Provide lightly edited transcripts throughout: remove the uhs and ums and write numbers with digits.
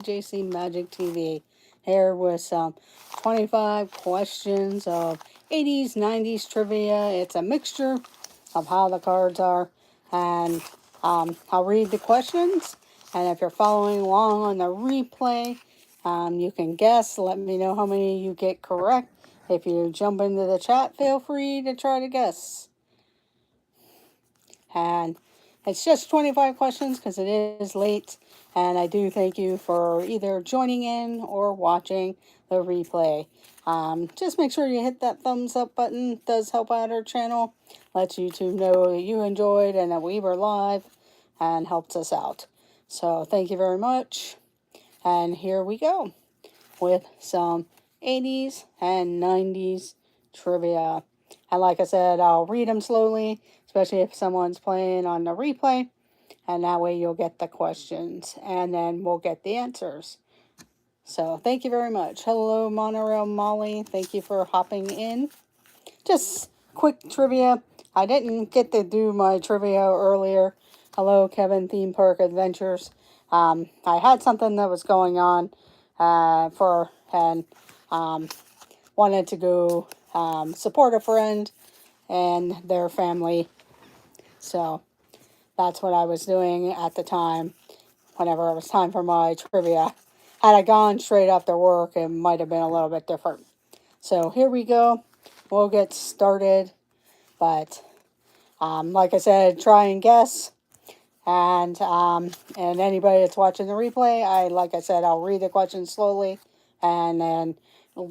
JC Magic TV here with some 25 questions of 80s, 90s trivia. It's a mixture of how the cards are, and I'll read the questions. And if you're following along on the replay, you can guess. Let me know how many you get correct. If you jump into the chat, feel free to try to guess. And it's just 25 questions because it is late. And I do thank you for either joining in or watching the replay. Just make sure you hit that thumbs up button. It does help out our channel. Lets YouTube know that you enjoyed and that we were live and helps us out. So thank you very much. And here we go with some 80s and 90s trivia. And like I said, I'll read them slowly, especially if someone's playing on the replay. And that way you'll get the questions and then we'll get the answers. So thank you very much. Hello, Monorail Molly. Thank you for hopping in. Just quick trivia. I didn't get to do my trivia earlier. Hello, Kevin, Theme Park Adventures. I had something that was going on and wanted to go support a friend and their family. So that's what I was doing at the time, whenever it was time for my trivia. Had I gone straight after work, it might have been a little bit different. So here we go. We'll get started. But like I said, try and guess. And anybody that's watching the replay, like I said, I'll read the questions slowly and then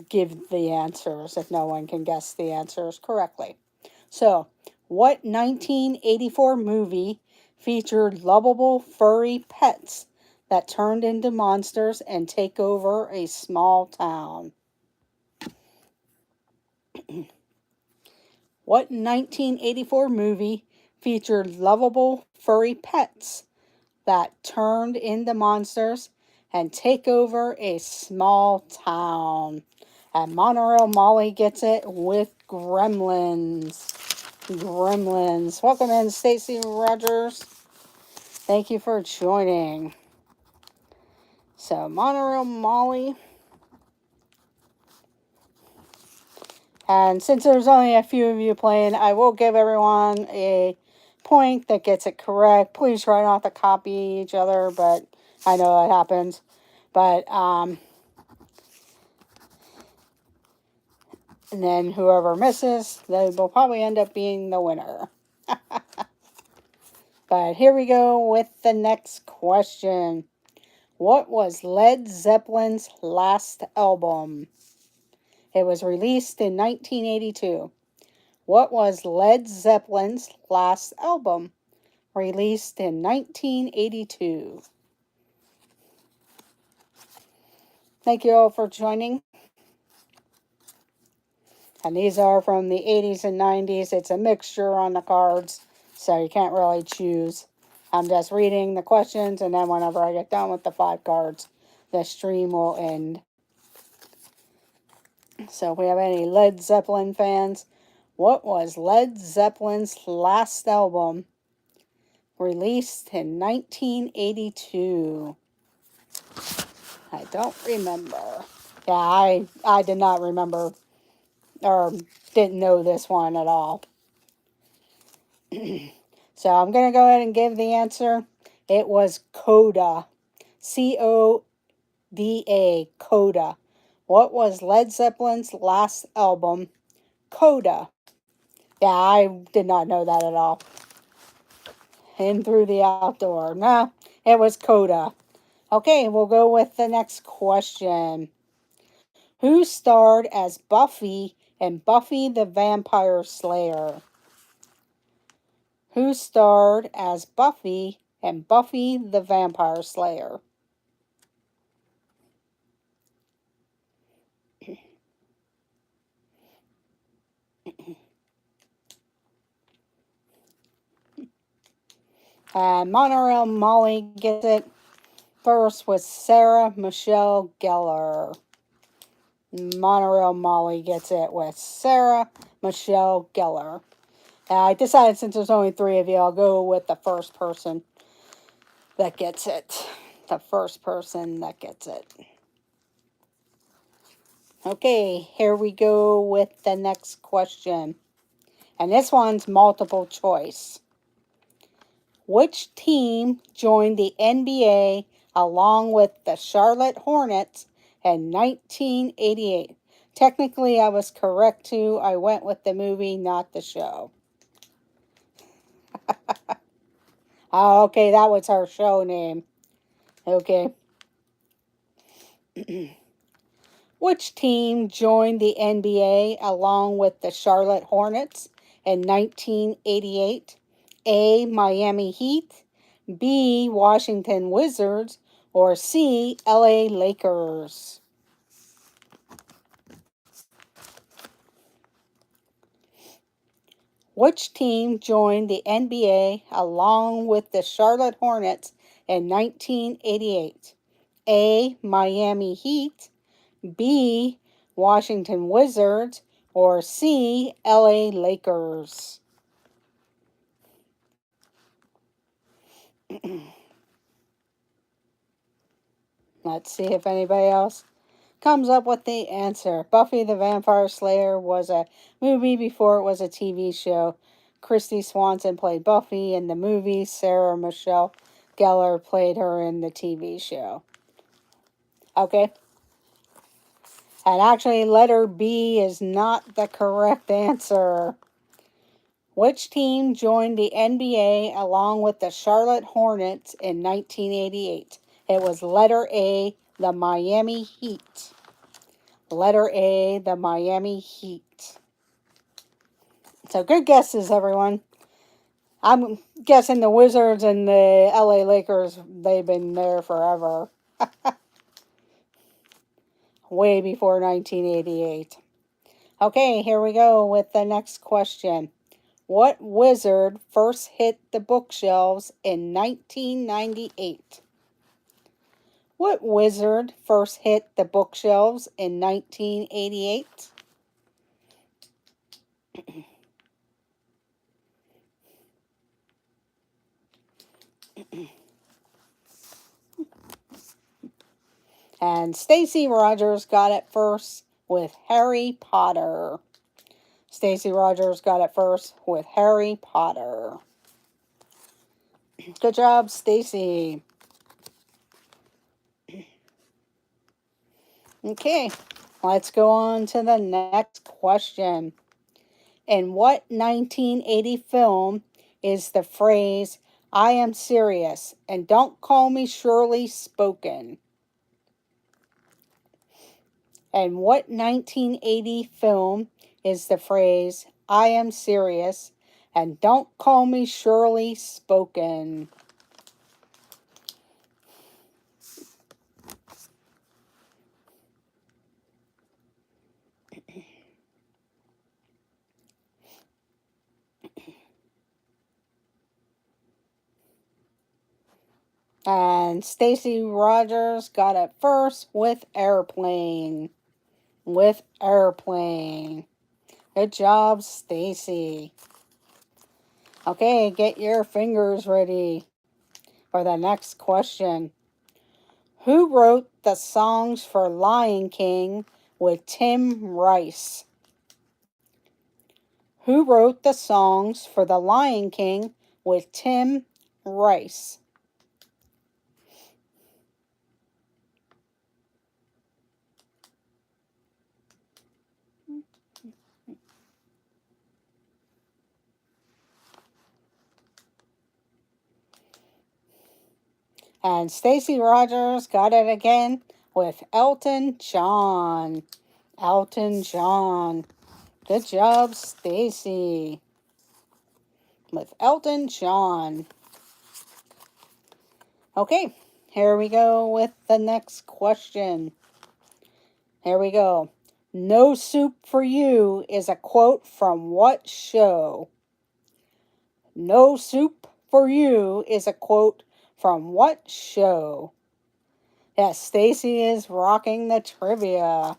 give the answers if no one can guess the answers correctly. So, what 1984 movie featured lovable furry pets that turned into monsters and take over a small town? What 1984 movie featured lovable furry pets that turned into monsters and take over a small town? And Monorail Molly gets it with Gremlins. Gremlins. Welcome in, Stacy Rogers. Thank you for joining. So, Monorail Molly. And since there's only a few of you playing, I will give everyone a point that gets it correct. Please try not to copy each other, but I know that happens. But, and then whoever misses, they will probably end up being the winner. But here we go with the next question. What was Led Zeppelin's last album? It was released in 1982. What was Led Zeppelin's last album? Released in 1982. Thank you all for joining. And these are from the 80s and 90s. It's a mixture on the cards, so you can't really choose. I'm just reading the questions, and then whenever I get done with the 5 cards, the stream will end. So if we have any Led Zeppelin fans, what was Led Zeppelin's last album? Released in 1982. I don't remember. Yeah, I did not remember or didn't know this one at all. So I'm going to go ahead and give the answer. It was Coda. Coda. Coda. What was Led Zeppelin's last album? Coda. Yeah, I did not know that at all. In through the outdoor. No, it was Coda. Okay, we'll go with the next question. Who starred as Buffy in Buffy the Vampire Slayer? Who starred as Buffy in Buffy the Vampire Slayer? And Monorail Molly gets it first with Sarah Michelle Gellar. Monorail Molly gets it with Sarah Michelle Gellar. I decided since there's only 3 of you, I'll go with the first person that gets it. the first person that gets it. Okay, here we go with the next question. And this one's multiple choice. Which team joined the NBA along with the Charlotte Hornets in 1988? Technically, I was correct too. I went with the movie, not the show. Oh, okay, that was her show name. Okay. Which team joined the NBA along with the Charlotte Hornets in 1988? A. Miami Heat, B. Washington Wizards, or C. LA Lakers? Which team joined the NBA along with the Charlotte Hornets in 1988? A. Miami Heat, B. Washington Wizards, or C. LA Lakers? Let's see if anybody else comes up with the answer. Buffy the Vampire Slayer was a movie before it was a TV show. Christy Swanson played Buffy in the movie. Sarah Michelle Gellar played her in the TV show. Okay. And actually, letter B is not the correct answer. Which team joined the NBA along with the Charlotte Hornets in 1988? It was letter A, the Miami Heat. Letter A, the Miami Heat. So good guesses, everyone. I'm guessing the Wizards and the LA Lakers, they've been there forever. Way before 1988. Okay, here we go with the next question. What wizard first hit the bookshelves in 1998? What wizard first hit the bookshelves in 1988? And Stacy Rogers got it first with Harry Potter. Stacy Rogers got it first with Harry Potter. Good job, Stacy. Okay, let's go on to the next question. In what 1980 film is the phrase, "I am serious and don't call me Shirley" spoken? And what 1980 film is the phrase, "I am serious and don't call me Shirley" spoken? And Stacy Rogers got it first with Airplane. With Airplane. Good job, Stacy. Okay, get your fingers ready for the next question. Who wrote the songs for Lion King with Tim Rice? Who wrote the songs for The Lion King with Tim Rice? And Stacy Rogers got it again with Elton John. Elton John. Good job, Stacy. With Elton John. Okay, here we go with the next question. Here we go. "No Soup for You" is a quote from what show? "No Soup for You" is a quote from what show? Yes, Stacy is rocking the trivia.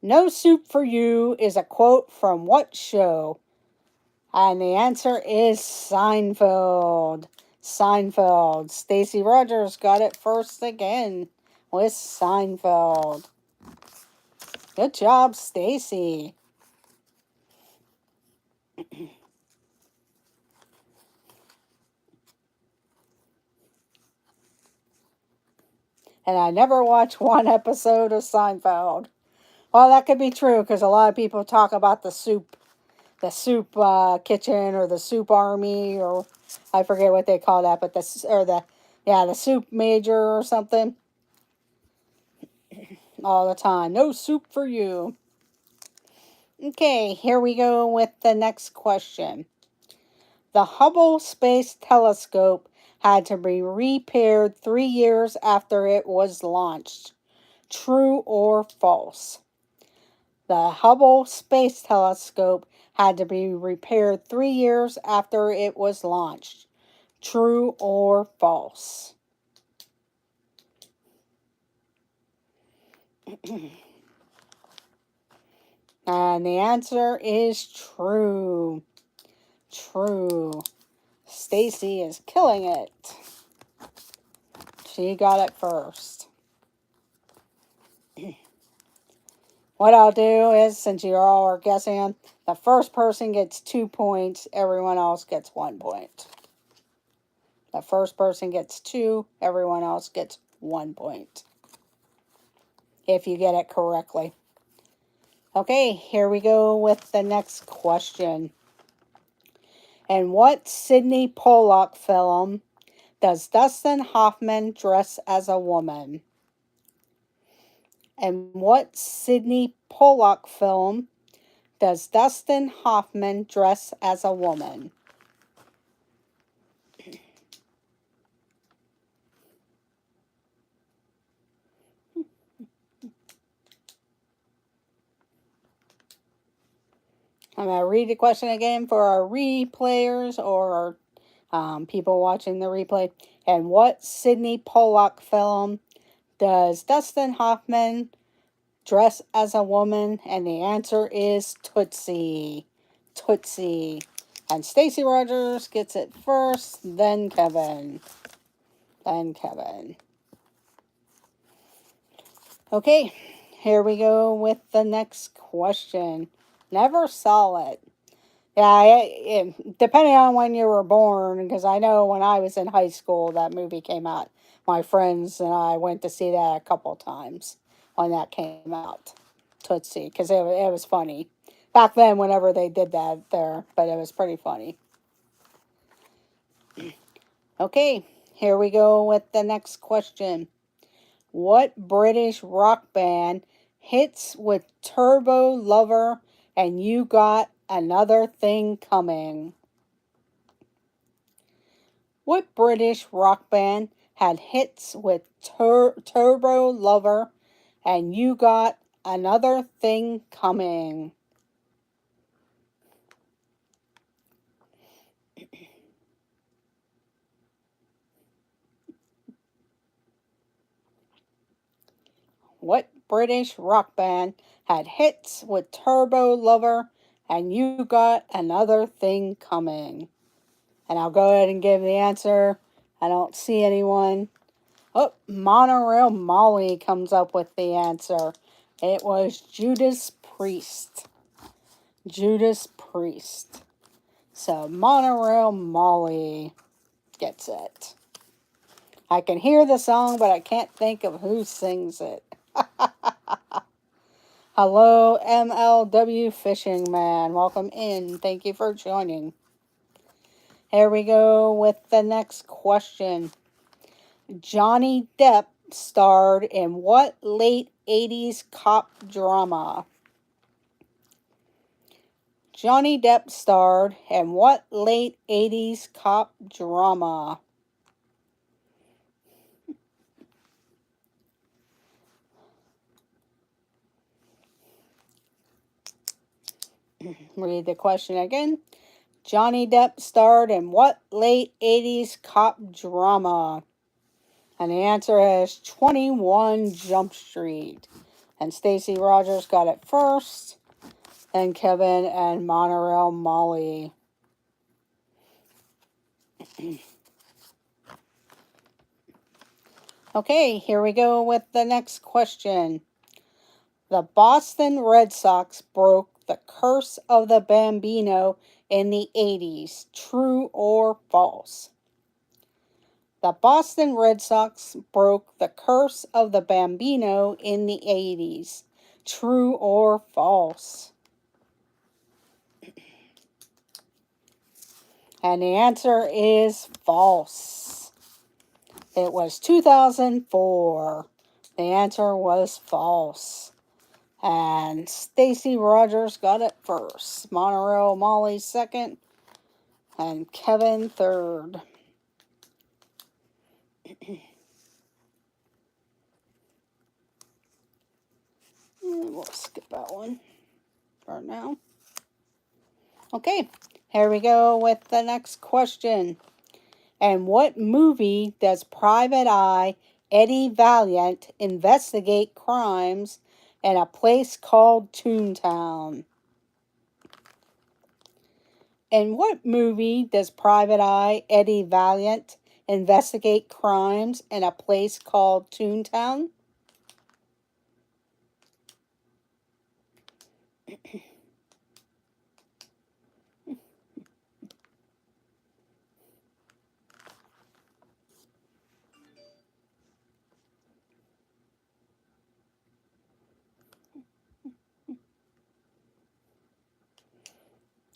"No Soup for You" is a quote from what show? And the answer is Seinfeld. Seinfeld. Stacy Rogers got it first again with Seinfeld. Good job, Stacy. And I never watched one episode of Seinfeld. Well, that could be true because a lot of people talk about the soup kitchen or the soup army, or I forget what they call that, but the soup major or something all the time. No soup for you. Okay, here we go with the next question. The Hubble Space Telescope had to be repaired 3 years after it was launched. True or false? The Hubble Space Telescope had to be repaired 3 years after it was launched. True or false? And the answer is true. True. Stacy is killing it. She got it first. What I'll do is, since you all are guessing, the first person gets 2 points, everyone else gets 1 point. The first person gets 2, everyone else gets 1 point. If you get it correctly. Okay, here we go with the next question. In what Sidney Pollack film does Dustin Hoffman dress as a woman? In what Sidney Pollack film does Dustin Hoffman dress as a woman? I'm going to read the question again for our replayers or people watching the replay. In what Sidney Pollack film does Dustin Hoffman dress as a woman? And the answer is Tootsie. Tootsie. And Stacy Rogers gets it first, then Kevin. Then Kevin. Okay, here we go with the next question. Never saw it. Yeah, depending on when you were born, because I know when I was in high school, that movie came out. My friends and I went to see that a couple times when that came out. Tootsie, because it was funny. Back then, whenever they did that there, but it was pretty funny. Okay, here we go with the next question. What British rock band hits with Turbo Lover and You Got Another Thing Coming? What British rock band had hits with Turbo Lover and You Got Another Thing Coming? What British rock band had hits with Turbo Lover and You Got Another Thing Coming? And I'll go ahead and give the answer. I don't see anyone. Oh, Monorail Molly comes up with the answer. It was Judas Priest. Judas Priest. So Monorail Molly gets it. I can hear the song, but I can't think of who sings it. Hello, MLW Fishing Man. Welcome in. Thank you for joining. Here we go with the next question. Johnny Depp starred in what late 80's cop drama? Johnny Depp starred in what late 80's cop drama? Read the question again. Johnny Depp starred in what late 80's cop drama? And the answer is 21 Jump Street. And Stacy Rogers got it first. Then Kevin and Monorail Molly. Okay, here we go with the next question. The Boston Red Sox broke the curse of the Bambino in the 80's. True or false? The Boston Red Sox broke the curse of the Bambino in the 80's. True or false? And the answer is false. It was 2004. The answer was false. And Stacy Rogers got it first. Monterey Molly second. And Kevin third. We'll skip that one for now. Okay, here we go with the next question. And what movie does Private Eye Eddie Valiant investigate crimes in a place called Toontown? In what movie does Private Eye Eddie Valiant investigate crimes in a place called Toontown?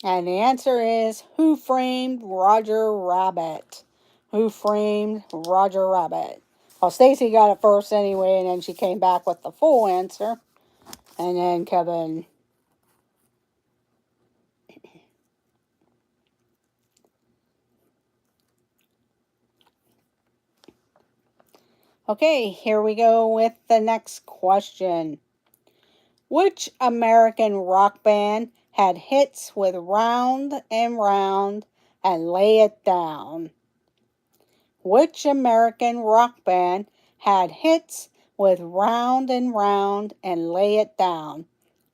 And the answer is Who Framed Roger Rabbit? Who Framed Roger Rabbit? Well, Stacy got it first anyway, and then she came back with the full answer. And then Kevin. Okay, here we go with the next question. Which American rock band had hits with Round and Round and Lay It Down? Which American rock band had hits with Round and Round and Lay It Down?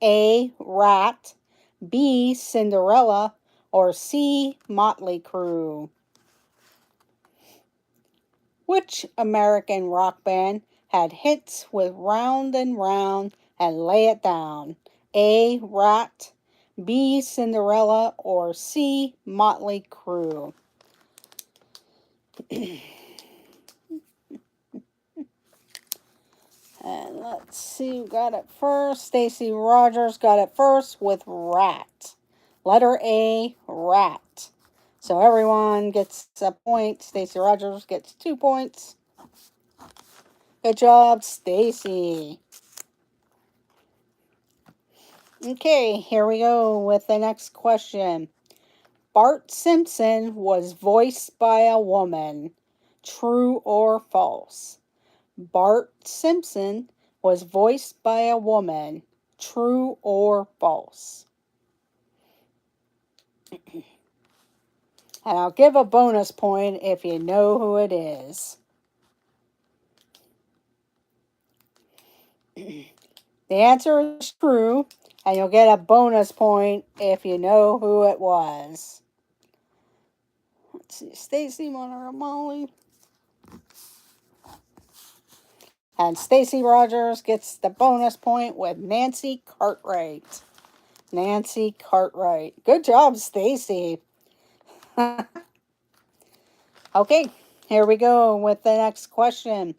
A. Rat, B. Cinderella, or C. Motley Crue? Which American rock band had hits with Round and Round and Lay It Down? A. Rat, B. Cinderella, or C. Motley Crue? And let's see who got it first. Stacy Rogers got it first with Rat. Letter A, Rat. So everyone gets a point. Stacy Rogers gets 2 points. Good job, Stacy. Okay, here we go with the next question. Bart Simpson was voiced by a woman. True or false? Bart Simpson was voiced by a woman. True or false? And I'll give a bonus point if you know who it is. The answer is true, and you'll get a bonus point if you know who it was. Let's see, Stacy, Monterey Molly. And Stacy Rogers gets the bonus point with Nancy Cartwright. Nancy Cartwright. Good job, Stacy. Okay, here we go with the next question.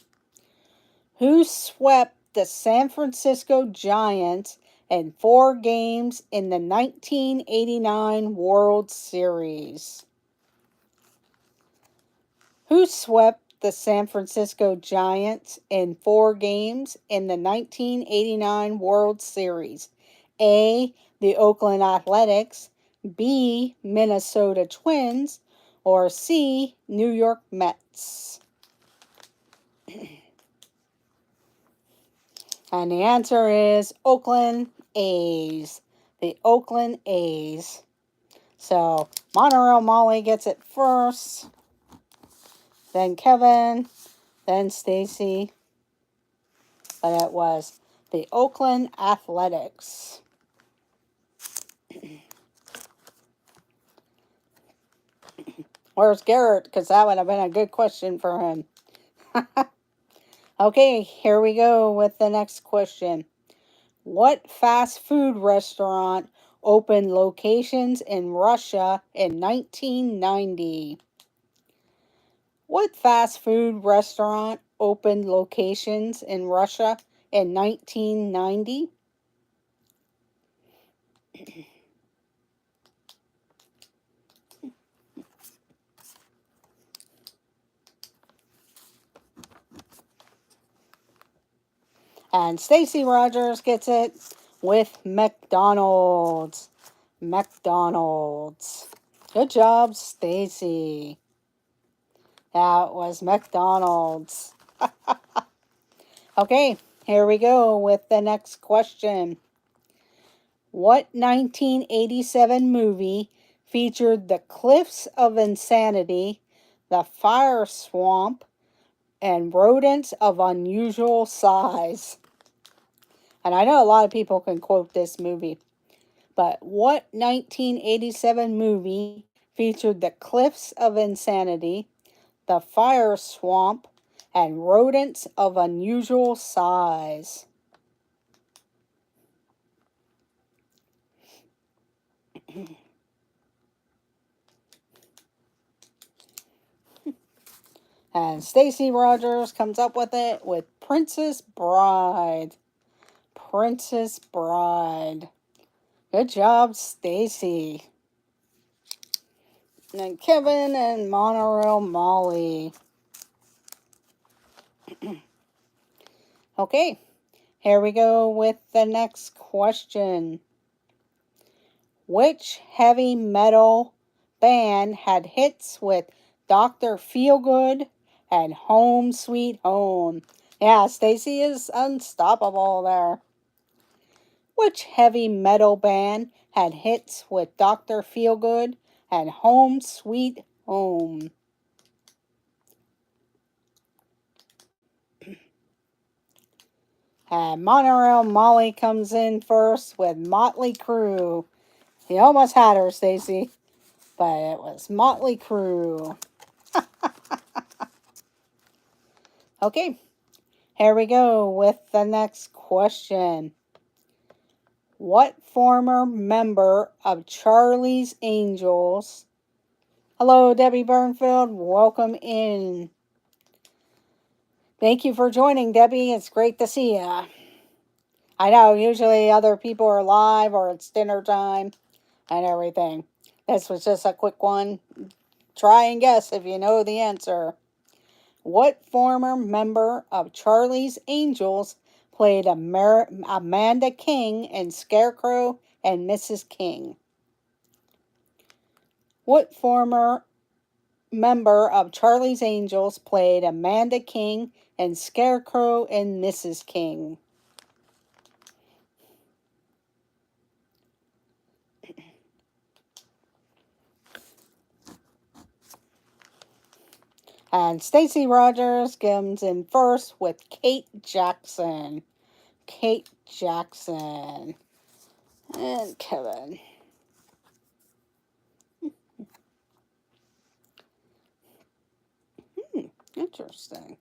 Who swept the San Francisco Giants in 4 games in the 1989 World Series? Who swept the San Francisco Giants in 4 games in the 1989 World Series? A. The Oakland Athletics, B. Minnesota Twins, or C. New York Mets? And the answer is Oakland A's. The Oakland A's. So Monterey Molly gets it first, then Kevin, then Stacy. But it was the Oakland Athletics. Where's Garrett? Because that would have been a good question for him. Okay, here we go with the next question. What fast food restaurant opened locations in Russia in 1990? What fast food restaurant opened locations in Russia in 1990? And Stacy Rogers gets it with McDonald's. McDonald's. Good job, Stacy. That was McDonald's. Okay, here we go with the next question. What 1987 movie featured the Cliffs of Insanity, the Fire Swamp, and rodents of unusual size? And I know a lot of people can quote this movie, but what 1987 movie featured the Cliffs of Insanity, the Fire Swamp, and rodents of unusual size? And Stacy Rogers comes up with it with Princess Bride. Princess Bride. Good job, Stacy. And Kevin and Monorail Molly. Okay, here we go with the next question. Which heavy metal band had hits with Dr. Feelgood and Home Sweet Home? Yeah, Stacy is unstoppable there. Which heavy metal band had hits with Dr. Feelgood and Home Sweet Home? And Monorail Molly comes in first with Motley Crue. You almost had her, Stacy, but it was Motley Crue. Okay, here we go with the next question. What former member of Charlie's Angels? Hello, Debbie Burnfield. Welcome in. Thank you for joining, Debbie. It's great to see you. I know, usually other people are live or it's dinner time and everything. This was just a quick one. Try and guess if you know the answer. What former member of Charlie's Angels played Amanda King in Scarecrow and Mrs. King? What former member of Charlie's Angels played Amanda King in Scarecrow and Mrs. King? And Stacy Rogers comes in first with Kate Jackson. Kate Jackson. And Kevin. Interesting.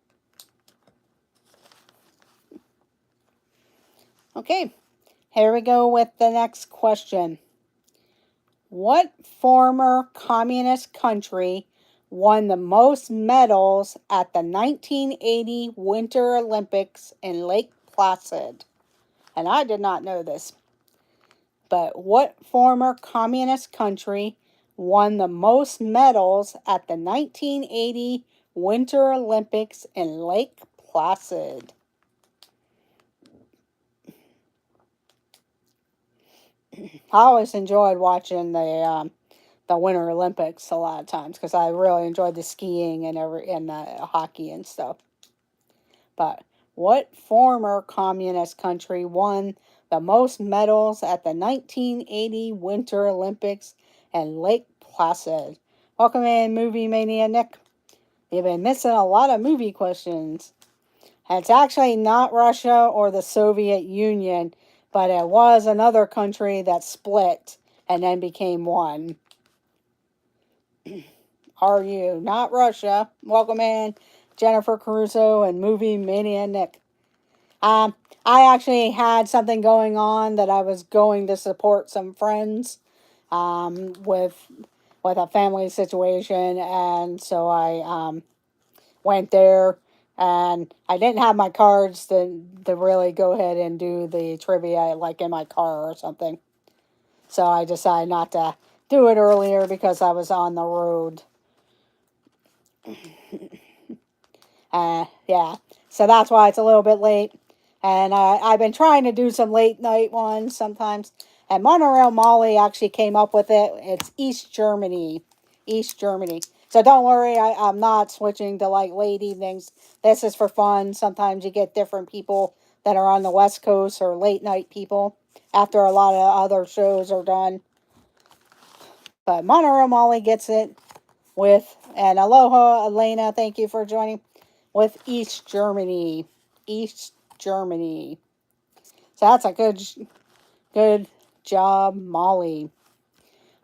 Okay, here we go with the next question. What former communist country won the most medals at the 1980 Winter Olympics in Lake Placid? And I did not know this. But what former communist country won the most medals at the 1980 Winter Olympics in Lake Placid? I always enjoyed watching the Winter Olympics a lot of times because I really enjoyed the skiing and the hockey and stuff. But what former communist country won the most medals at the 1980 Winter Olympics in Lake Placid? Welcome in, Movie Mania Nick. You've been missing a lot of movie questions. And it's actually not Russia or the Soviet Union, but it was another country that split and then became one. Are you? Not Russia. Welcome in. Jennifer Caruso and Movie Mania Nick. Um, I actually had something going on that I was going to support some friends with a family situation, and so I went there, and I didn't have my cards to really go ahead and do the trivia like in my car or something. So I decided not to do it earlier because I was on the road. Yeah, so that's why it's a little bit late. And I've been trying to do some late night ones sometimes. And Monorail Molly actually came up with it. It's East Germany. East Germany. So don't worry, I'm not switching to like late evenings. This is for fun. Sometimes you get different people that are on the West Coast or late night people after a lot of other shows are done. But Monorail Molly gets it with, and aloha, Elena, thank you for joining, with East Germany. East Germany. So that's a good job, Molly.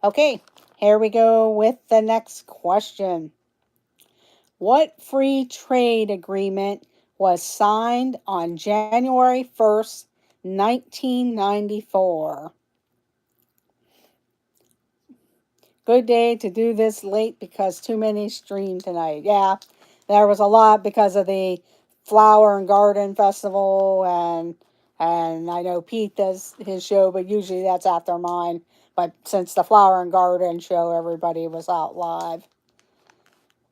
Okay, here we go with the next question. What free trade agreement was signed on January 1st, 1994? Good day to do this late because too many streamed tonight. Yeah, there was a lot because of the Flower and Garden Festival, and I know Pete does his show, but usually that's after mine. But since the Flower and Garden show, everybody was out live.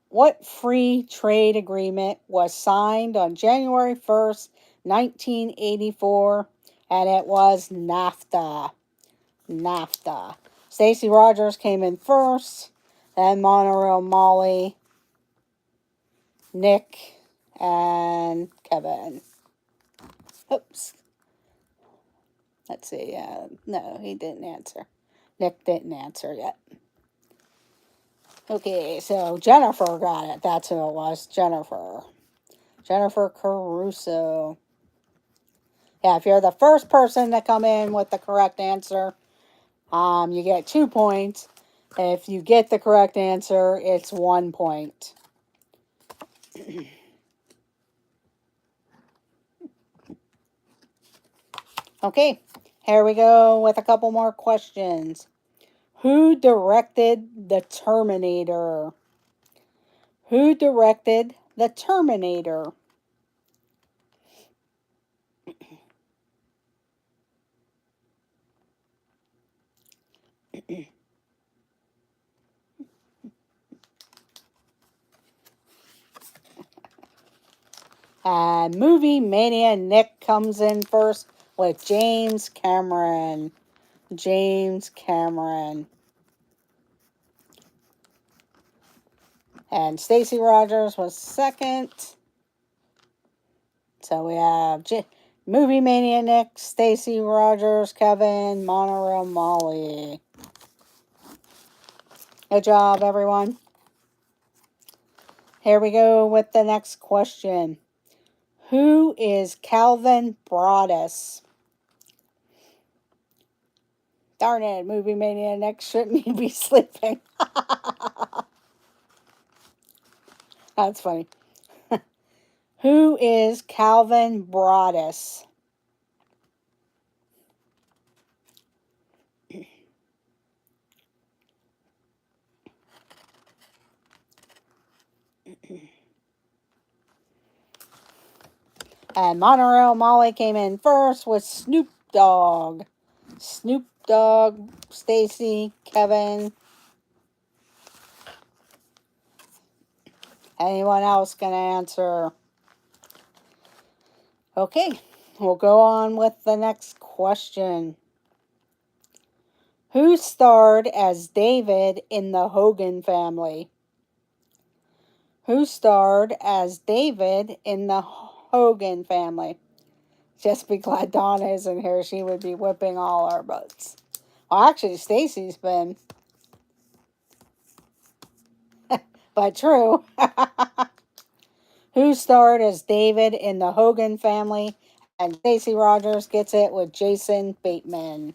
What free trade agreement was signed on January 1st, 1984? And it was NAFTA. NAFTA. Stacy Rogers came in first, then Monorail Molly, Nick, and Kevin. Oops. Let's see. No, he didn't answer. Nick didn't answer yet. Okay, so Jennifer got it. That's who it was. Jennifer. Jennifer Caruso. Yeah, if you're the first person to come in with the correct answer, you get 2 points. If you get the correct answer, it's 1 point. Okay, here we go with a couple more questions. Who directed The Terminator? Who directed The Terminator? Movie Mania Nick comes in first with James Cameron. James Cameron. And Stacy Rogers was second. So we have Movie Mania Nick, Stacy Rogers, Kevin, Monorail Molly. Good job, everyone. Here we go with the next question. Who is Calvin Broadus? Darn it, Movie Mania Nick, shouldn't he be sleeping? That's funny. Who is Calvin Broadus? And Monorail Molly came in first with Snoop Dogg. Snoop Dogg, Stacy, Kevin. Anyone else gonna answer? Okay, we'll go on with the next question. Who starred as David in the Hogan Family? Who starred as David in the Hogan Family? Just be glad Donna isn't here. She would be whipping all our butts. Well, actually, Stacy's been. But true. Who starred as David in the Hogan Family? And Stacy Rogers gets it with Jason Bateman.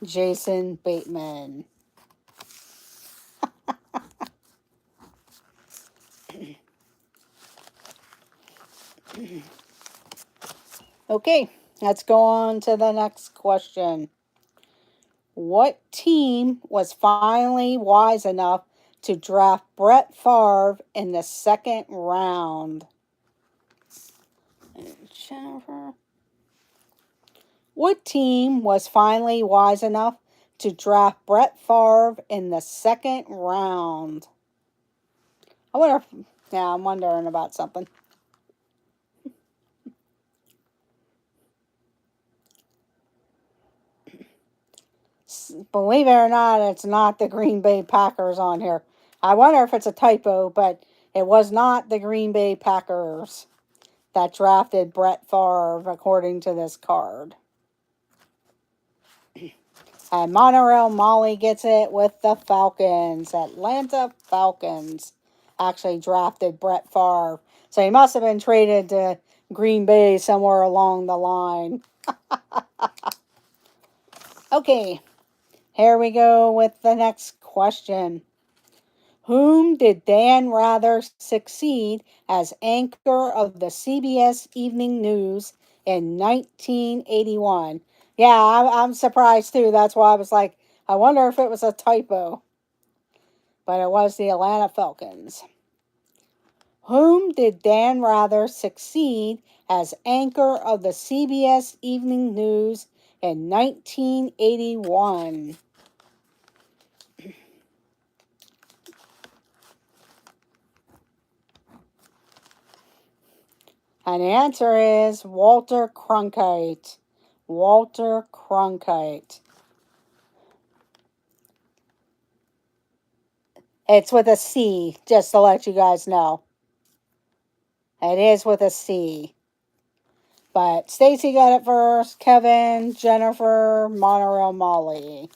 Jason Bateman. Okay, let's go on to the next question. What team was finally wise enough to draft Brett Favre in the second round? Jennifer. What team was finally wise enough to draft Brett Favre in the second round? I wonder if, yeah, I'm wondering about something. Believe it or not, it's not the Green Bay Packers on here. I wonder if it's a typo, but it was not the Green Bay Packers that drafted Brett Favre, according to this card. And Monorail Molly gets it with the Falcons. Atlanta Falcons actually drafted Brett Favre. So he must have been traded to Green Bay somewhere along the line. Okay, here we go with the next question. Whom did Dan Rather succeed as anchor of the CBS Evening News in 1981? Yeah, I'm surprised too. That's why I was like, I wonder if it was a typo. But it was the Atlanta Falcons. Whom did Dan Rather succeed as anchor of the CBS Evening News in 1981? And the answer is Walter Cronkite. Walter Cronkite. It's with a C, just to let you guys know. It is with a C. But Stacy got it first, Kevin, Jennifer, Monorail Molly.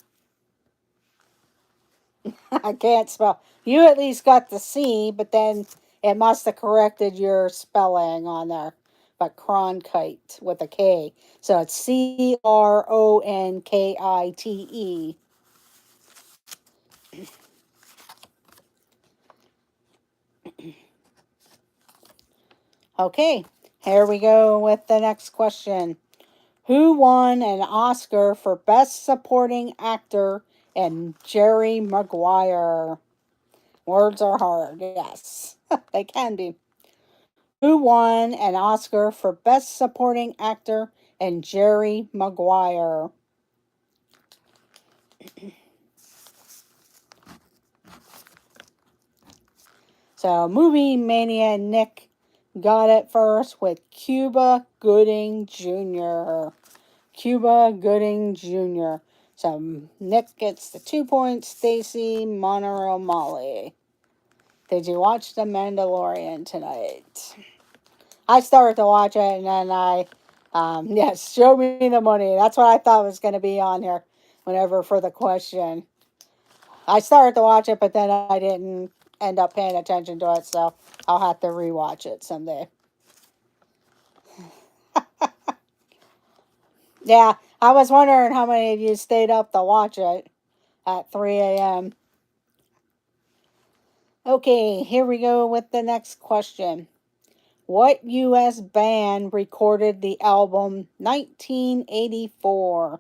I can't spell. You at least got the C, but then it must have corrected your spelling on there. But Cronkite with a K. So it's Cronkite. Okay, here we go with the next question. Who won an Oscar for Best Supporting Actor in Jerry Maguire? Words are hard, yes. They can be. Who won an Oscar for Best Supporting Actor in Jerry Maguire? So, Movie Mania Nick got it first with Cuba Gooding Jr. Cuba Gooding Jr. So, Nick gets the 2 points, Stacy, Monorail Molly. Did you watch The Mandalorian tonight? I started to watch it and then yes, show me the money. That's what I thought was going to be on here whenever for the question. I started to watch it, but then I didn't end up paying attention to it, so I'll have to rewatch it someday. Yeah, I was wondering how many of you stayed up to watch it at 3 a.m. Okay, here we go with the next question. What U.S. band recorded the album 1984?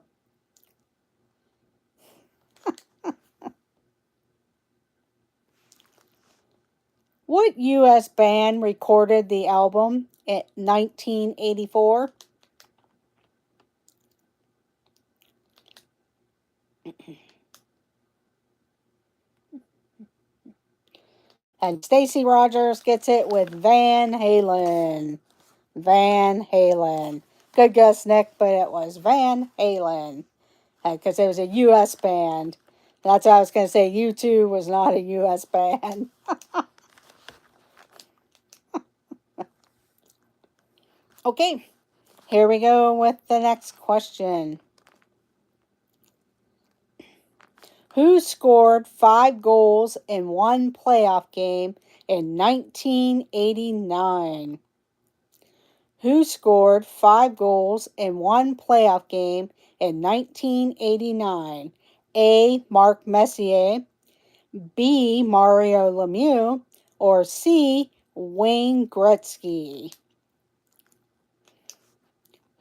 What U.S. band recorded the album in 1984? And Stacy Rogers gets it with Van Halen. Van Halen. Good guess, Nick, but it was Van Halen. Because it was a U.S. band. That's what I was going to say. U2 was not a U.S. band. Okay, here we go with the next question. Who scored 5 goals in one playoff game in 1989? Who scored 5 goals in one playoff game in 1989? A. Mark Messier, B. Mario Lemieux, or C. Wayne Gretzky?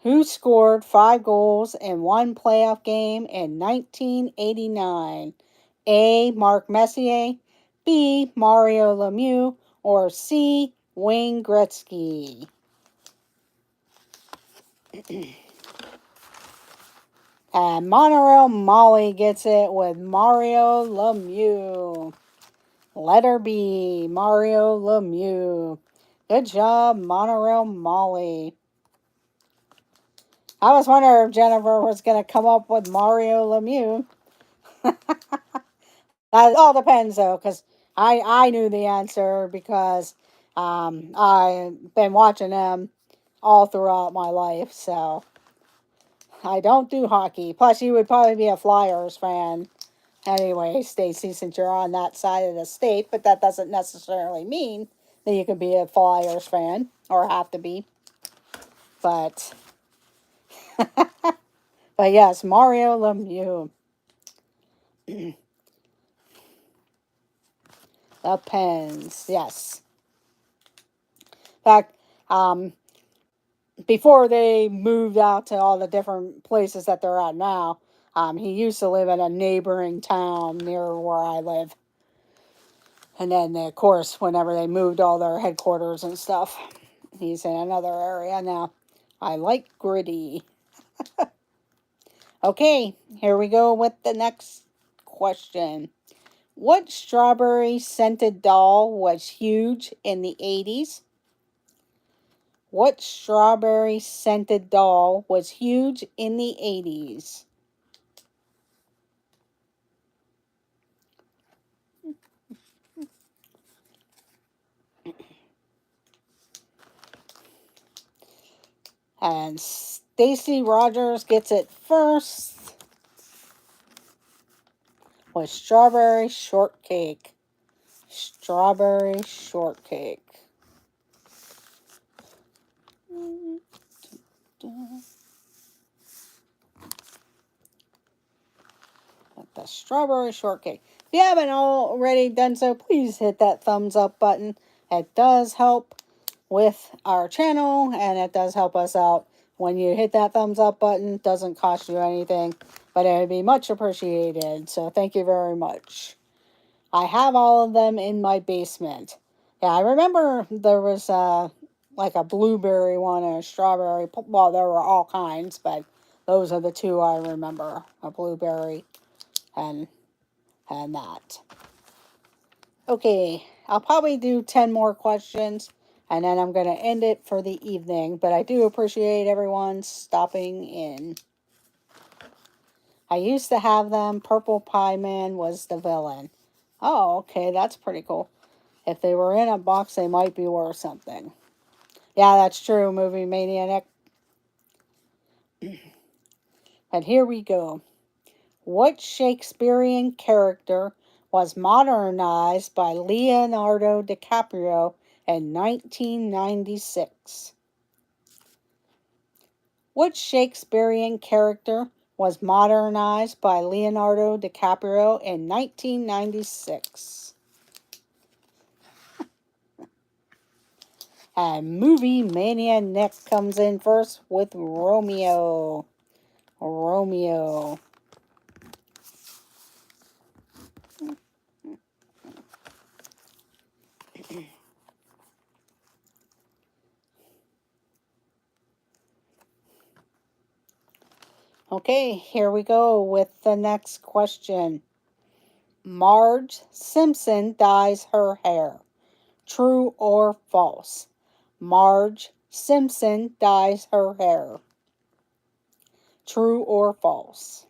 Who scored 5 goals in one playoff game in 1989? A. Mark Messier, B. Mario Lemieux, or C. Wayne Gretzky? And Monorail Molly gets it with Mario Lemieux. Letter B, Mario Lemieux. Good job, Monorail Molly. I was wondering if Jennifer was going to come up with Mario Lemieux. That all depends, though, because I knew the answer because I've been watching them all throughout my life, so I don't do hockey. Plus, you would probably be a Flyers fan anyway, Stacy, since you're on that side of the state, but that doesn't necessarily mean that you can be a Flyers fan or have to be. But, but yes, Mario Lemieux. The Pens, yes. In fact, before they moved out to all the different places that they're at now, he used to live in a neighboring town near where I live. And then, of course, whenever they moved all their headquarters and stuff, he's in another area now. I like gritty. Okay, here we go with the next question. What strawberry scented doll was huge in the 80's? What strawberry scented doll was huge in the 80's? And Stacy Rogers gets it first with strawberry shortcake. Strawberry shortcake. The strawberry shortcake. If you haven't already done so, please hit that thumbs up button. It does help with our channel, and it does help us out. When you hit that thumbs up button, it doesn't cost you anything, but it would be much appreciated. So thank you very much. I have all of them in my basement. Yeah, I remember there was like a blueberry one and a strawberry. Well, there were all kinds, but those are the two I remember. A blueberry and that. Okay, I'll probably do 10 more questions, and then I'm going to end it for the evening, but I do appreciate everyone stopping in. I used to have them. Purple Pie Man was the villain. Oh, okay, that's pretty cool. If they were in a box, they might be worth something. Yeah, that's true, Movie Maniac. And here we go. What Shakespearean character was modernized by Leonardo DiCaprio in 1996? What Shakespearean character was modernized by Leonardo DiCaprio in 1996? And Movie Mania Nick comes in first with Romeo. Romeo. Okay, here we go with the next question. Marge Simpson dyes her hair. True or false? Marge Simpson dyes her hair. True or false?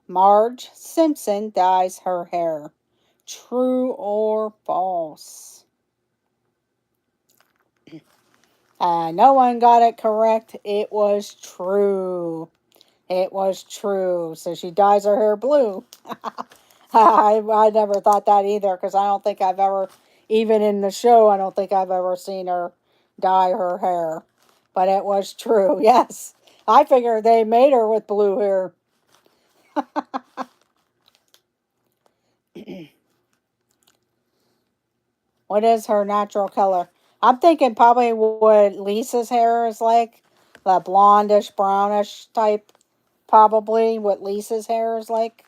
Marge Simpson dyes her hair. True or false? No one got it correct. It was true. It was true. So she dyes her hair blue. I never thought that either, because I don't think I've ever, even in the show, I don't think I've ever seen her dye her hair. But it was true, yes. I figured they made her with blue hair. What is her natural color? I'm thinking probably what Lisa's hair is like. The blondish, brownish type. Probably what Lisa's hair is like.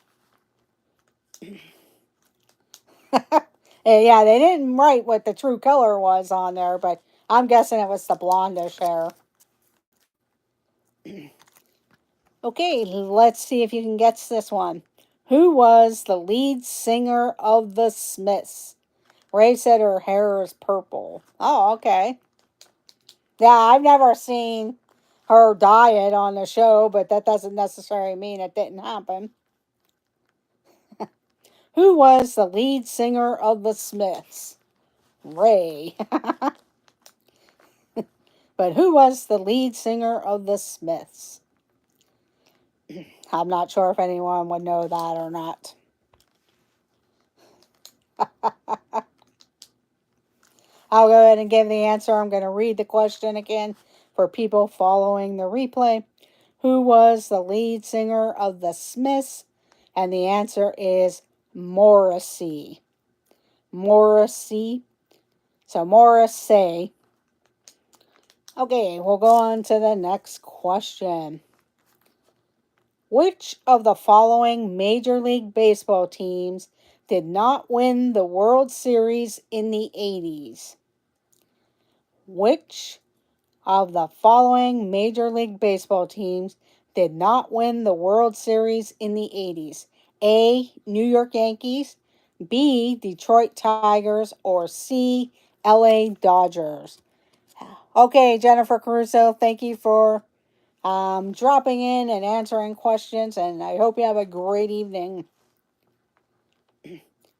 Yeah, they didn't write what the true color was on there, but I'm guessing it was the blondish hair. Okay, let's see if you can guess this one. Who was the lead singer of the Smiths? Ray said her hair is purple. Oh, okay. Yeah, I've never seen her dye it on the show, but that doesn't necessarily mean it didn't happen. Who was the lead singer of the Smiths? Ray. But who was the lead singer of the Smiths? I'm not sure if anyone would know that or not. I'll go ahead and give the answer. I'm going to read the question again for people following the replay. Who was the lead singer of the Smiths? And the answer is Morrissey. Morrissey. So Morrissey. Okay, we'll go on to the next question. Which of the following Major League Baseball teams did not win the World Series in the 80's? Which of the following Major League Baseball teams did not win the World Series in the 80's? A. New York Yankees, B. Detroit Tigers, or C. LA Dodgers? Okay, Jennifer Caruso, thank you for dropping in and answering questions, and I hope you have a great evening.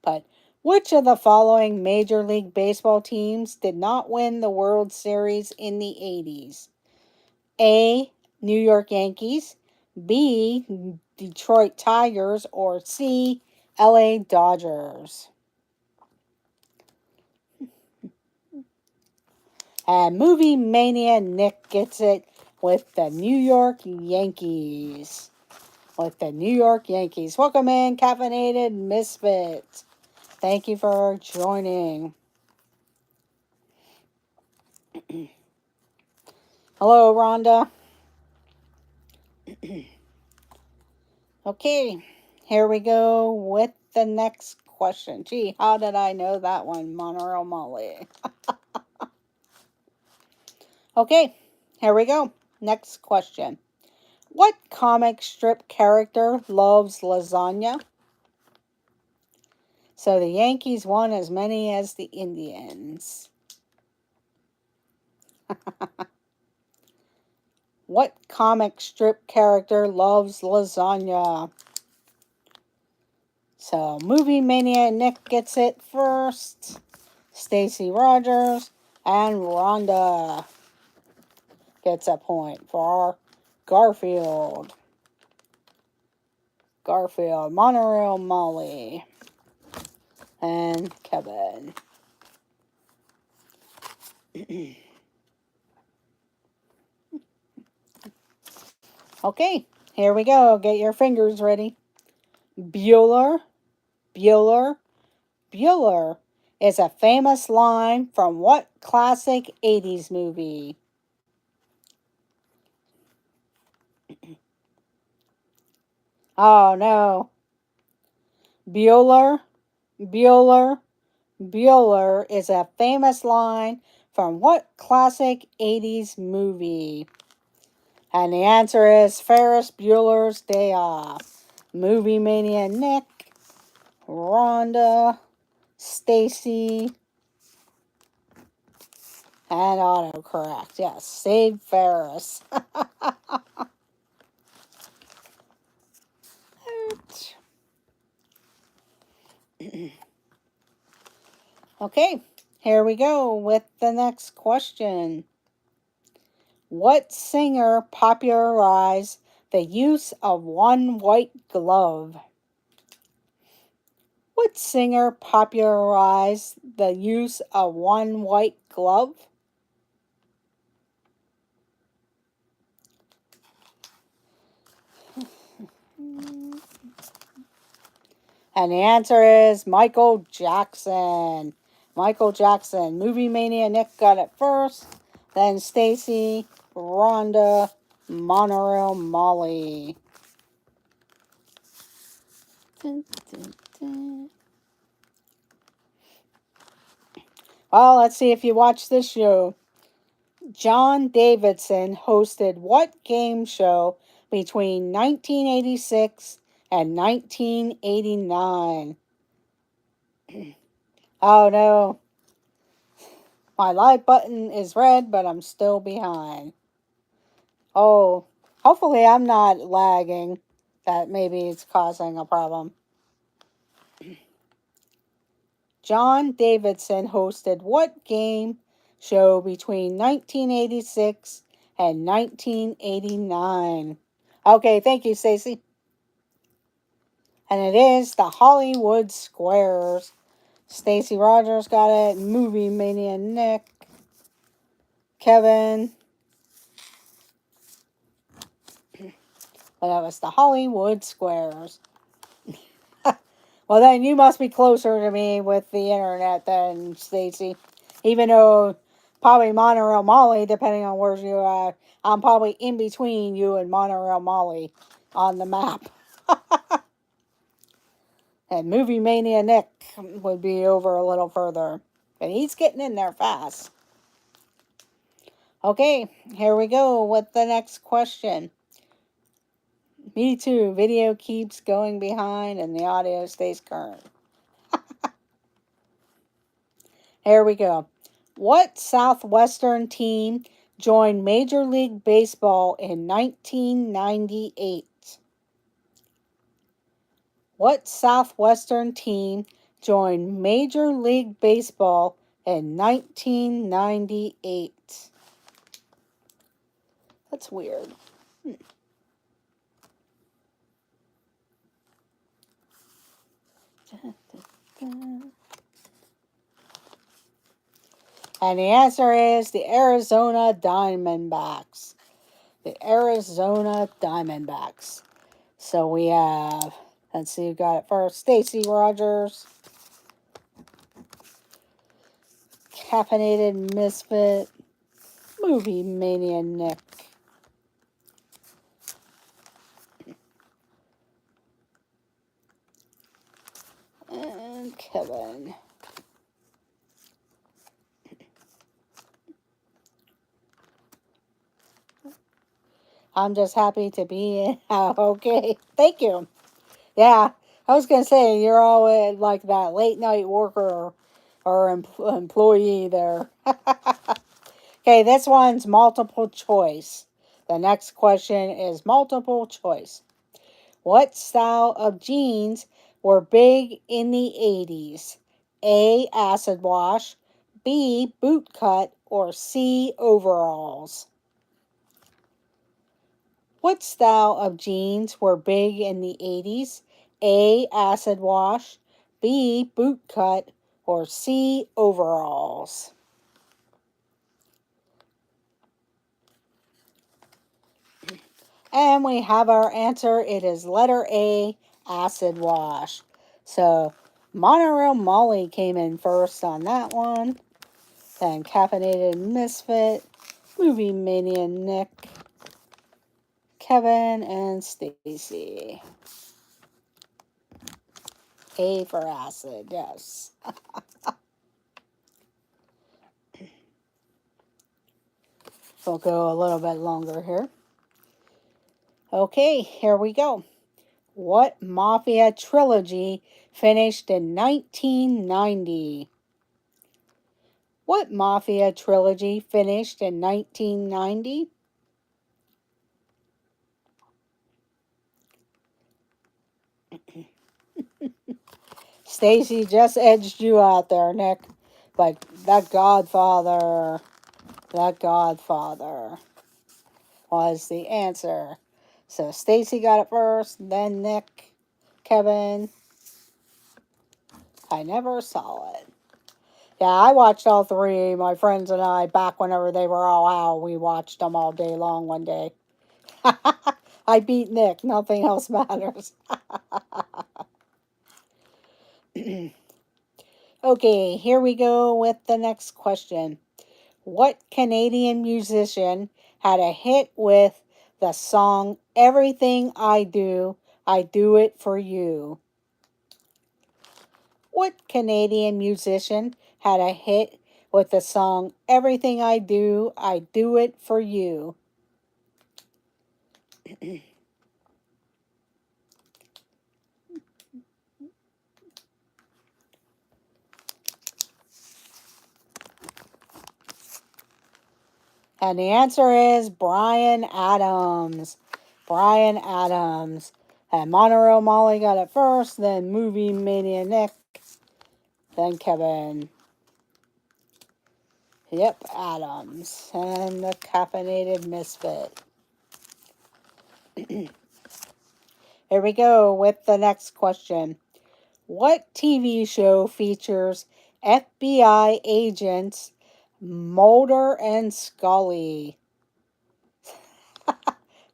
But which of the following Major League Baseball teams did not win the World Series in the 80's? A. New York Yankees, B. Detroit Tigers, or C. LA Dodgers? And Movie Mania Nick gets it with the New York Yankees. With the New York Yankees. Welcome in, Caffeinated Misfits. Thank you for joining. Hello, Rhonda. Okay, here we go with the next question. Gee, how did I know that one, Monterey Molly? Okay, here we go. Next question. What comic strip character loves lasagna? So the Yankees won as many as the Indians. What comic strip character loves lasagna? So Movie Mania Nick gets it first. Stacy Rogers and Rhonda gets a point for Garfield. Garfield, Monorail Molly, and Kevin. Okay, here we go. Get your fingers ready. Bueller, Bueller, Bueller is a famous line from what classic 80's movie? Oh no. Bueller, Bueller, Bueller is a famous line from what classic 80's movie? And the answer is Ferris Bueller's Day Off. Movie Mania Nick, Rhonda, Stacy, and autocorrect. Yes, save Ferris. Okay, here we go with the next question. What singer popularized the use of one white glove? What singer popularized the use of one white glove? And the answer is Michael Jackson. Michael Jackson. Movie Mania Nick got it first. Then Stacy, Rhonda, Monorail Molly. Dun, dun, dun. Well, let's see if you watch this show. John Davidson hosted what game show between 1986 and 1989? Oh no. My live button is red, but I'm still behind. Oh, hopefully I'm not lagging. That maybe it's causing a problem. John Davidson hosted what game show between 1986 and 1989? Okay, thank you, Stacy. And it is the Hollywood Squares. Stacy Rogers got it. Movie Mania Nick. Kevin. But that was the Hollywood Squares. Well, then you must be closer to me with the internet than Stacy. Even though probably Monorail Molly, depending on where you are, I'm probably in between you and Monorail Molly on the map. And Movie Mania Nick would be over a little further. And he's getting in there fast. Okay, here we go with the next question. Me too. Video keeps going behind and the audio stays current. Here we go. What Southwestern team joined Major League Baseball in 1998? What Southwestern team joined Major League Baseball in 1998? That's weird. And the answer is the Arizona Diamondbacks. The Arizona Diamondbacks. So we have, let's see who got it first. Stacy Rogers. Caffeinated Misfit. Movie Mania Nick. And Kevin. I'm just happy to be in. Okay, thank you. Yeah, I was going to say, you're all like that late night worker or employee there. Okay, this one's multiple choice. The next question is multiple choice. What style of jeans were big in the 80's? A. Acid wash. B. Boot cut. Or C. Overalls? What style of jeans were big in the 80's? A. Acid wash. B. Boot cut. Or C. Overalls? And we have our answer. It is letter A, acid wash. So Monorail Molly came in first on that one. Then Caffeinated Misfit, Movie Mania Nick, Kevin, and Stacy. A for acid, yes. We'll go a little bit longer here. Okay, here we go. What Mafia trilogy finished in 1990? What Mafia trilogy finished in 1990? Stacy just edged you out there, Nick. But that Godfather was the answer. So Stacy got it first, then Nick, Kevin. I never saw it. Yeah, I watched all three, my friends and I, back whenever they were all out. We watched them all day long one day. I beat Nick. Nothing else matters. Okay, here we go with the next question. What Canadian musician had a hit with the song Everything I Do It For You? What Canadian musician had a hit with the song Everything I Do It For You? And the answer is Brian Adams. Brian Adams. And Monterey Molly got it first, then Movie Mania Nick, then Kevin. Yep, Adams. And the Caffeinated Misfit. Here we go with the next question. What TV show features FBI agents Mulder and Scully?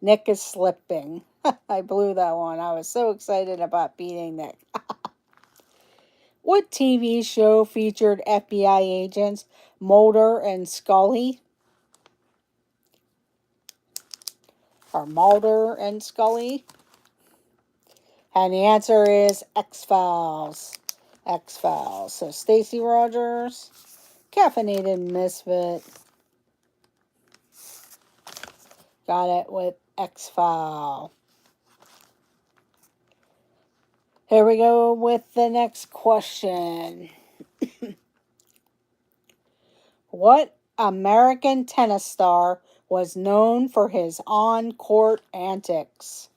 Nick is slipping. I blew that one. I was so excited about beating Nick. What TV show featured FBI agents Mulder and Scully? Or Mulder and Scully? And the answer is X-Files. X-Files. So Stacy Rogers, Caffeinated Misfit, got it with X-File. Here we go with the next question. What American tennis star was known for his on-court antics?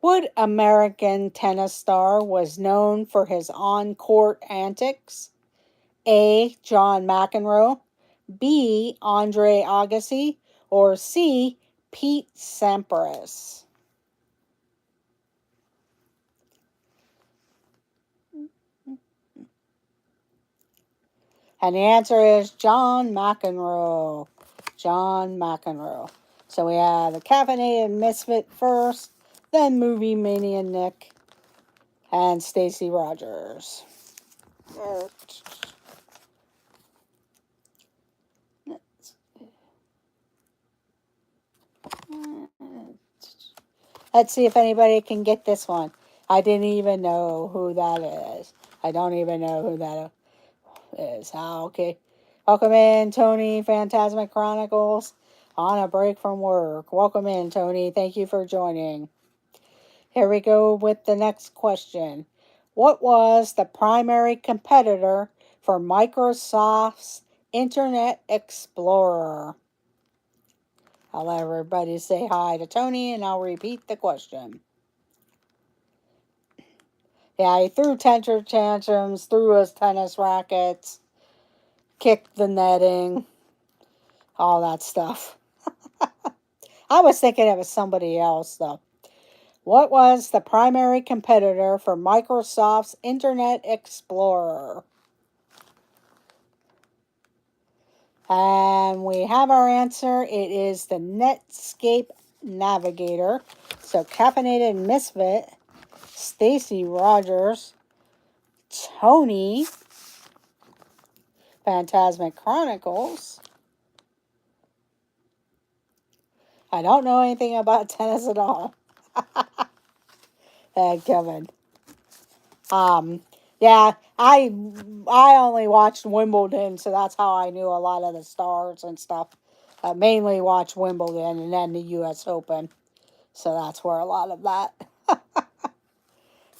What American tennis star was known for his on-court antics? A. John McEnroe, B. Andre Agassi, or C. Pete Sampras? And the answer is John McEnroe. John McEnroe. So we have the Caffeinated Misfit first, then Movie Mania Nick, and Stacy Rogers. Let's see if anybody can get this one. I didn't even know who that is. I don't even know who that is. Okay. Welcome in, Tony, Phantasmic Chronicles, on a break from work. Welcome in, Tony. Thank you for joining. Here we go with the next question. What was the primary competitor for Microsoft's Internet Explorer? I'll let everybody say hi to Tony, and I'll repeat the question. Yeah, he threw temper tantrums, threw his tennis rackets, kicked the netting, all that stuff. I was thinking it was somebody else, though. What was the primary competitor for Microsoft's Internet Explorer? And we have our answer. It is the Netscape Navigator. So Caffeinated Misfit, Stacy Rogers, Tony, Phantasmic Chronicles. I don't know anything about tennis at all. And Kevin. Yeah, I only watched Wimbledon, so that's how I knew a lot of the stars and stuff. I mainly watched Wimbledon and then the U.S. Open, so that's where a lot of that.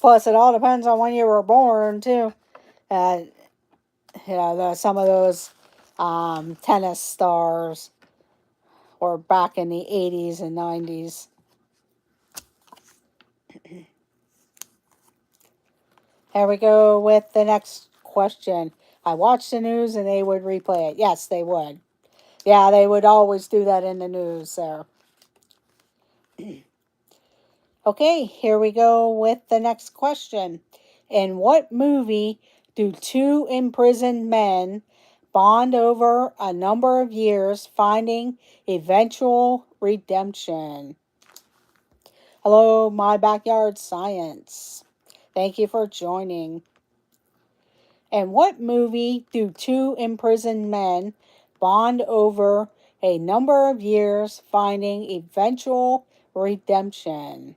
Plus, it all depends on when you were born too. Uh, some of those tennis stars were back in the 80's and 90's. Here we go with the next question. I watched the news and they would replay it. Yes, they would. Yeah, they would always do that in the news there. Okay, here we go with the next question. In what movie do two imprisoned men bond over a number of years, finding eventual redemption? Hello, My Backyard Science. Thank you for joining. In what movie do two imprisoned men bond over a number of years, finding eventual redemption?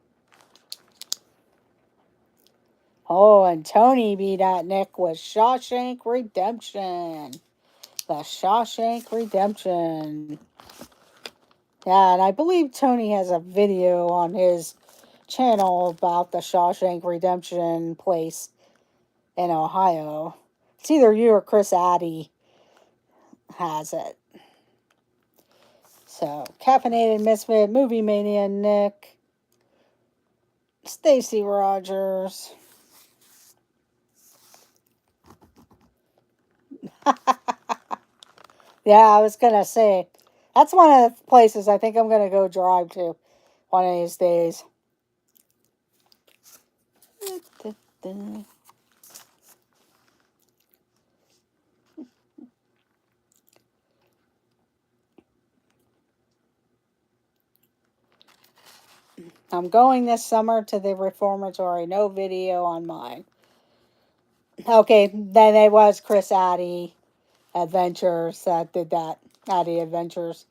Oh, and Tony beat out Nick with Shawshank Redemption. The Shawshank Redemption. Yeah, and I believe Tony has a video on his channel about the Shawshank Redemption place in Ohio. It's either you or Chris Addy has it. So, Caffeinated Misfit, Movie Mania Nick, Stacy Rogers. Yeah, I was going to say, that's one of the places I think I'm going to go drive to one of these days. I'm going this summer to the reformatory. No video on mine. Okay, then it was Chris Addy Adventures that did that. Addy Adventures.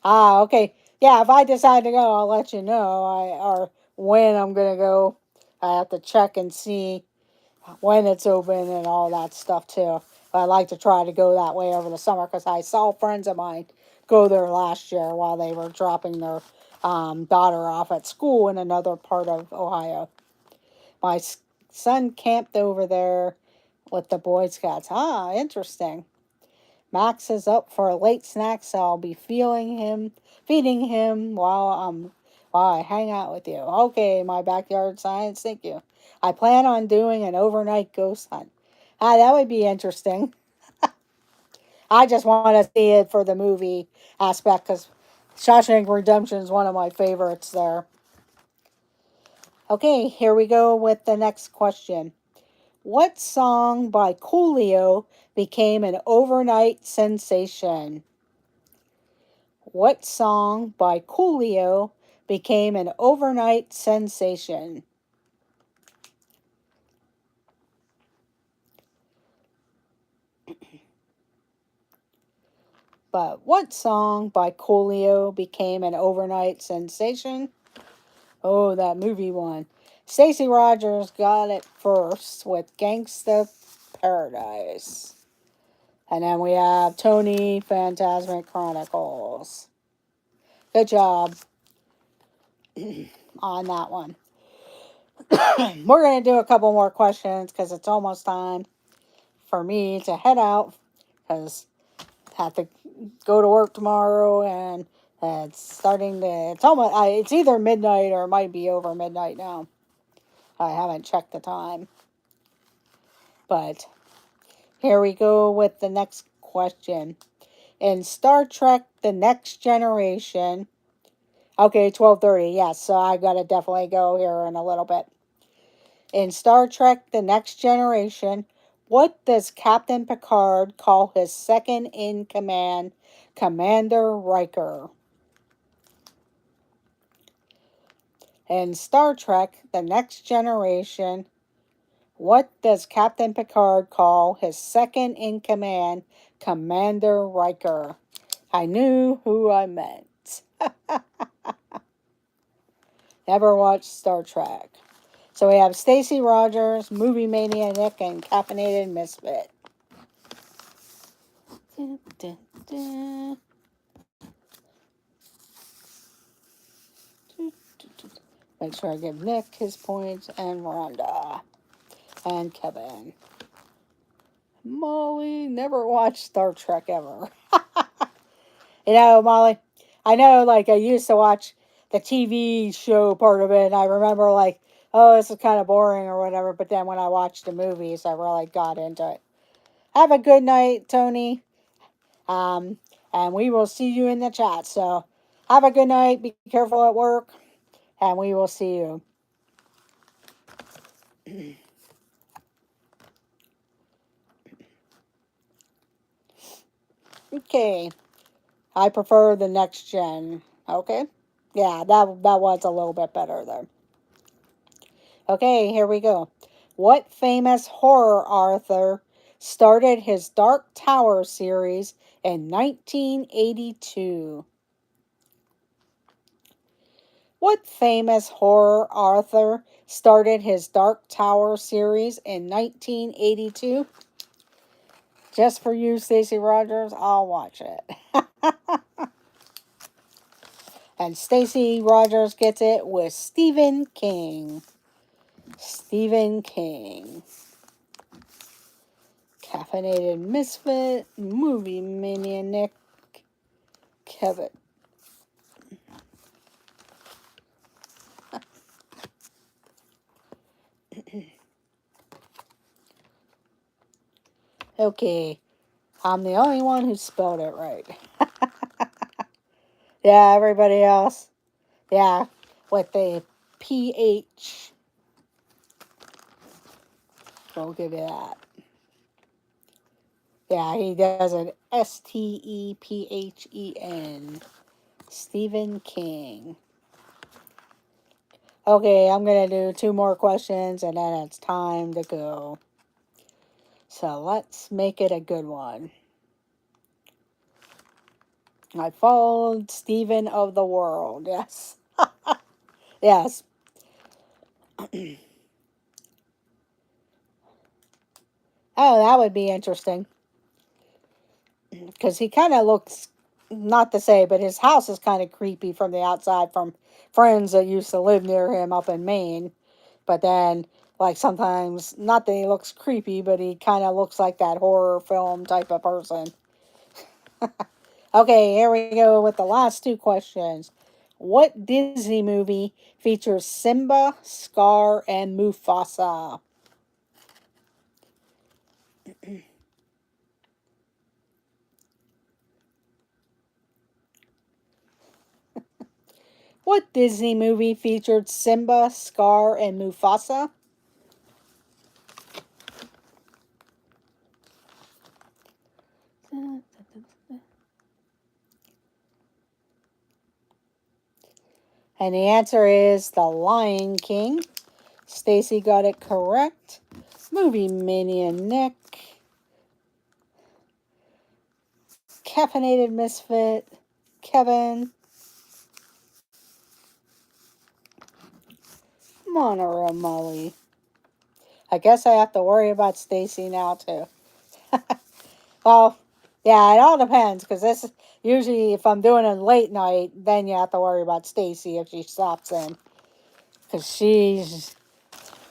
Ah, okay. Yeah, if I decide to go, I'll let you know. Or when I'm gonna go. I have to check and see when it's open and all that stuff too. But I like to try to go that way over the summer because I saw friends of mine go there last year while they were dropping their daughter off at school in another part of Ohio. My son camped over there with the Boy Scouts. Ah, interesting. Max is up for a late snack, so I'll be feeding him while I hang out with you. Okay, my backyard science, thank you. I plan on doing an overnight ghost hunt. Ah, that would be interesting. I just want to see it for the movie aspect because Shawshank Redemption is one of my favorites there. Okay, here we go with the next question. What song by Coolio became an overnight sensation? What song by Coolio became an overnight sensation? But what song by Coolio became an overnight sensation? Oh, that movie one. Stacy Rogers got it first with Gangsta Paradise. And then we have Tony Phantasmic Chronicles. Good job on that one. We're going to do a couple more questions because it's almost time for me to head out because I have to go to work tomorrow and it's either midnight or it might be over midnight now. I haven't checked the time. But here we go with the next question. In Star Trek The Next Generation, okay, 12:30, yes, so I gotta definitely go here in a little bit. In Star Trek The Next Generation, what does Captain Picard call his second in command, Commander Riker? In Star Trek The Next Generation, what does Captain Picard call his second in command, Commander Riker? I knew who I meant. Never watched Star Trek. So we have Stacy Rogers, Movie Mania Nick, and Caffeinated Misfit. Dun, dun, dun. Make sure I give Nick his points, and Rhonda, and Kevin. Molly never watched Star Trek ever. Molly, I know, like, I used to watch the TV show part of it, and I remember, like, oh, this is kind of boring or whatever, but then when I watched the movies, I really got into it. Have a good night, Tony. And we will see you in the chat. So have a good night. Be careful at work. And we will see you. Okay. I prefer the next gen. Okay. Yeah, that was a little bit better there. Okay, here we go. What famous horror author started his Dark Tower series in 1982? What famous horror author started his Dark Tower series in 1982? Just for you, Stacey Rogers, I'll watch it. And Stacey Rogers gets it with Stephen King. Stephen King. Caffeinated Misfit, Movie Maniac, Kevin. Okay, I'm the only one who spelled it right. Yeah, everybody else. Yeah, with the PH. We'll give you that. Yeah, he does it Stephen. Stephen King. Okay, I'm going to do 2 more questions and then it's time to go. So let's make it a good one. I followed Stephen of the world. Yes. Yes. Oh, that would be interesting. Because he kind of looks, not to say, but his house is kind of creepy from the outside from friends that used to live near him up in Maine. But then, like sometimes, not that he looks creepy, but he kind of looks like that horror film type of person. Okay, here we go with the last 2 questions. What Disney movie features Simba, Scar, and Mufasa? What Disney movie featured Simba, Scar, and Mufasa? And the answer is The Lion King. Stacy got it correct. Movie Mania Nick. Caffeinated Misfit. Kevin. Monorail Molly. I guess I have to worry about Stacy now too. Well, yeah, it all depends because this usually if I'm doing a late night, then you have to worry about Stacy if she stops in because she's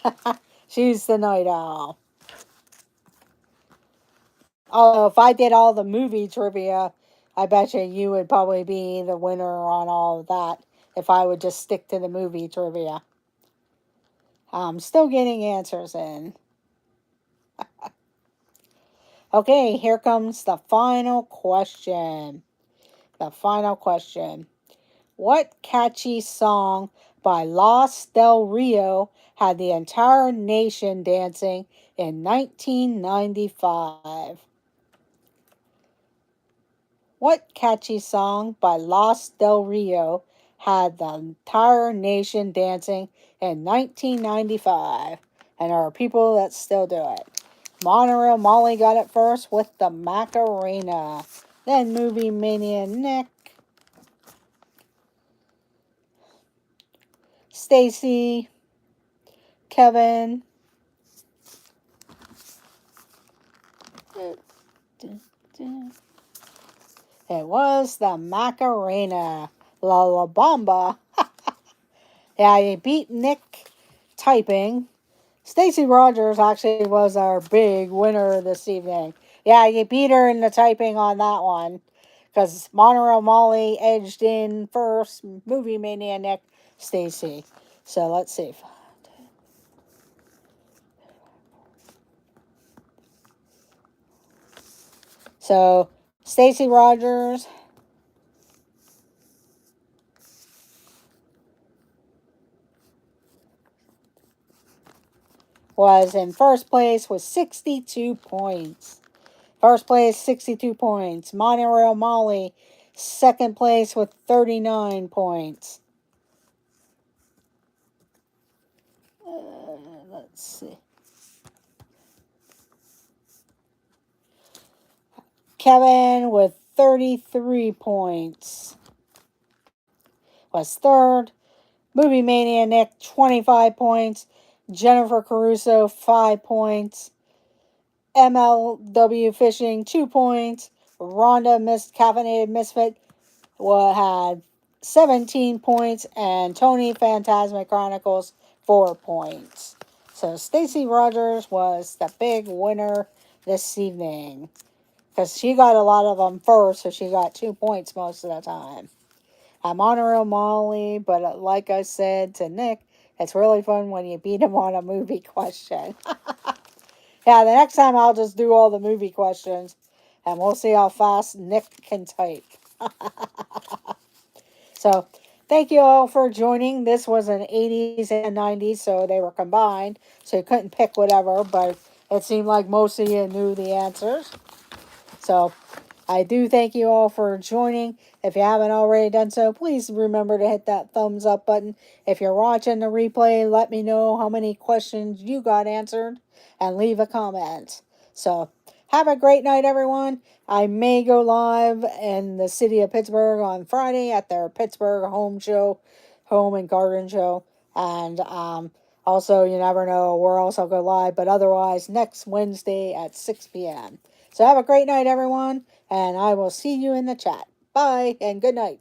the night owl. Although if I did all the movie trivia, I bet you would probably be the winner on all of that if I would just stick to the movie trivia. I'm still getting answers in. Okay, here comes the final question. The final question. What catchy song by Los Del Rio had the entire nation dancing in 1995? What catchy song by Los Del Rio had the entire nation dancing in 1995? And there are people that still do it. Monorail Molly got it first with the Macarena. Then Movie Mania Nick. Stacy. Kevin. It was the Macarena. La La Bamba. Yeah, you beat Nick typing. Stacy Rogers actually was our big winner this evening. Yeah, you beat her in the typing on that one. Because Monorail Molly edged in first. Movie Mania Nick. Stacy. So let's see. So Stacy Rogers was in first place with 62 points. First place, 62 points. Monorail Molly, second place with 39 points. Let's see. Kevin with 33 points was third. Movie Mania Nick, 25 points. Jennifer Caruso, 5 points. MLW Fishing, 2 points. Rhonda Caffeinated Misfit had 17 points. And Tony Phantasmic Chronicles, 4 points. So Stacy Rogers was the big winner this evening. Because she got a lot of them first, so she got 2 points most of the time. I'm Honorable Molly, but like I said to Nick, it's really fun when you beat him on a movie question. Yeah, the next time I'll just do all the movie questions, and we'll see how fast Nick can type. So, thank you all for joining. This was an 80s and 90s, so they were combined, so you couldn't pick whatever, but it seemed like most of you knew the answers. So, I do thank you all for joining. If you haven't already done so, please remember to hit that thumbs up button. If you're watching the replay, let me know how many questions you got answered and leave a comment. So, have a great night, everyone. I may go live in the city of Pittsburgh on Friday at their Pittsburgh home and garden show. And also, you never know where else I'll go live, but otherwise, next Wednesday at 6 p.m. So have a great night, everyone, and I will see you in the chat. Bye, and good night.